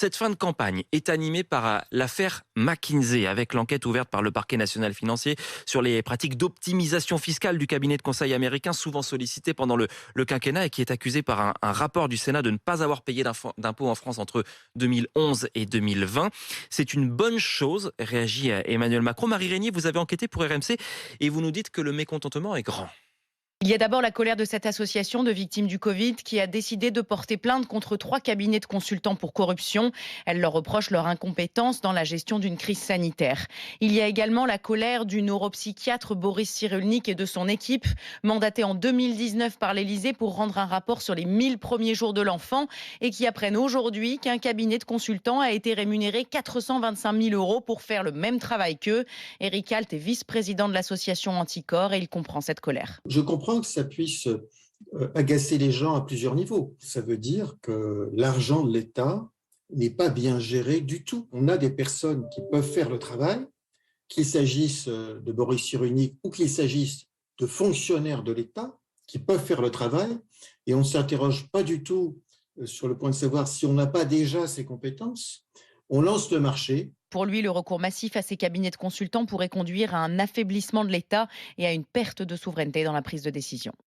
Cette fin de campagne est animée par l'affaire McKinsey, avec l'enquête ouverte par le parquet national financier sur les pratiques d'optimisation fiscale du cabinet de conseil américain, souvent sollicité pendant le quinquennat et qui est accusé par un rapport du Sénat de ne pas avoir payé d'impôts en France entre 2011 et 2020. C'est une bonne chose, réagit Emmanuel Macron. Marie Régnier, vous avez enquêté pour RMC et vous nous dites que le mécontentement est grand. Il y a d'abord la colère de cette association de victimes du Covid qui a décidé de porter plainte contre 3 cabinets de consultants pour corruption. Elle leur reproche leur incompétence dans la gestion d'une crise sanitaire. Il y a également la colère du neuropsychiatre Boris Cyrulnik et de son équipe, mandaté en 2019 par l'Élysée pour rendre un rapport sur les 1000 premiers jours de l'enfant et qui apprennent aujourd'hui qu'un cabinet de consultants a été rémunéré 425 000 euros pour faire le même travail qu'eux. Eric Alt est vice-président de l'association Anticorps et il comprend cette colère. Je comprends que ça puisse agacer les gens à plusieurs niveaux. Ça veut dire que l'argent de l'État n'est pas bien géré du tout. On a des personnes qui peuvent faire le travail, qu'il s'agisse de Boris Cyrulnik ou qu'il s'agisse de fonctionnaires de l'État qui peuvent faire le travail, et on ne s'interroge pas du tout sur le point de savoir si on n'a pas déjà ces compétences. On lance le marché. Pour lui, le recours massif à ces cabinets de consultants pourrait conduire à un affaiblissement de l'État et à une perte de souveraineté dans la prise de décision.